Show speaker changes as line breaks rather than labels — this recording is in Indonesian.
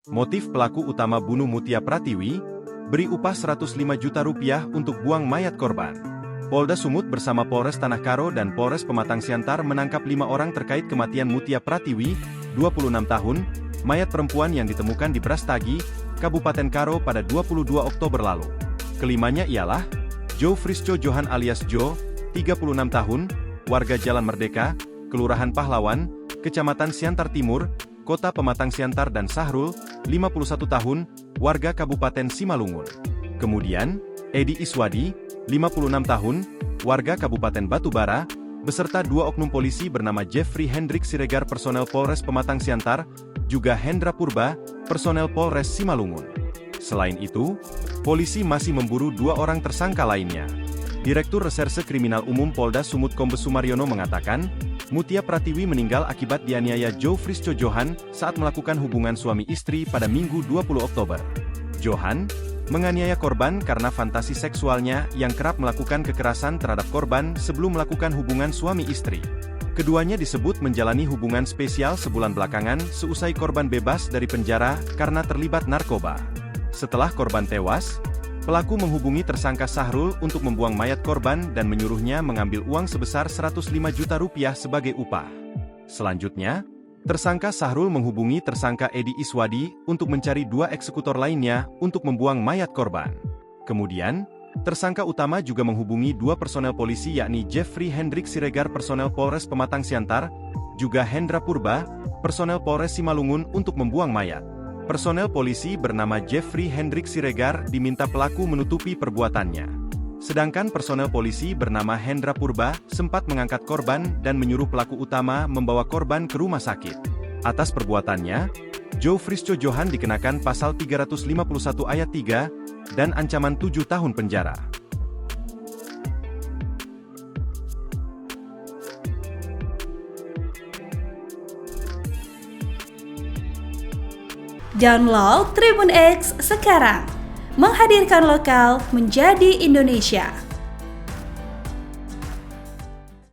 Motif pelaku utama bunuh Mutia Pratiwi, beri upah Rp105 juta untuk buang mayat korban. Polda Sumut bersama Polres Tanah Karo dan Polres Pematang Siantar menangkap 5 orang terkait kematian Mutia Pratiwi, 26 tahun, mayat perempuan yang ditemukan di Brastagi, Kabupaten Karo pada 22 Oktober lalu. Kelimanya ialah Joe Frisco Johan alias Joe, 36 tahun, warga Jalan Merdeka, Kelurahan Pahlawan, Kecamatan Siantar Timur, Kota Pematang Siantar dan Sahrul, 51 tahun, warga Kabupaten Simalungun. Kemudian, Edi Iswadi, 56 tahun, warga Kabupaten Batubara, beserta 2 oknum polisi bernama Jeffrey Hendrik Siregar personel Polres Pematang Siantar, juga Hendra Purba, personel Polres Simalungun. Selain itu, polisi masih memburu 2 orang tersangka lainnya. Direktur Reserse Kriminal Umum Polda Sumut Kombes Sumaryono mengatakan, Mutia Pratiwi meninggal akibat dianiaya Joe Frisco Johan saat melakukan hubungan suami istri pada Minggu 20 Oktober. Johan menganiaya korban karena fantasi seksualnya yang kerap melakukan kekerasan terhadap korban sebelum melakukan hubungan suami istri. Keduanya disebut menjalani hubungan spesial sebulan belakangan seusai korban bebas dari penjara karena terlibat narkoba. Setelah korban tewas, pelaku menghubungi tersangka Sahrul untuk membuang mayat korban dan menyuruhnya mengambil uang sebesar Rp105 juta sebagai upah. Selanjutnya, tersangka Sahrul menghubungi tersangka Edi Iswadi untuk mencari 2 eksekutor lainnya untuk membuang mayat korban. Kemudian, tersangka utama juga menghubungi 2 personel polisi yakni Jeffrey Hendrik Siregar personel Polres Pematang Siantar, juga Hendra Purba, personel Polres Simalungun untuk membuang mayat. Personel polisi bernama Jeffrey Hendrik Siregar diminta pelaku menutupi perbuatannya. Sedangkan personel polisi bernama Hendra Purba sempat mengangkat korban dan menyuruh pelaku utama membawa korban ke rumah sakit. Atas perbuatannya, Joe Frisco Johan dikenakan pasal 351 ayat 3 dan ancaman 7 tahun penjara.
Download Tribun X sekarang, menghadirkan lokal menjadi Indonesia.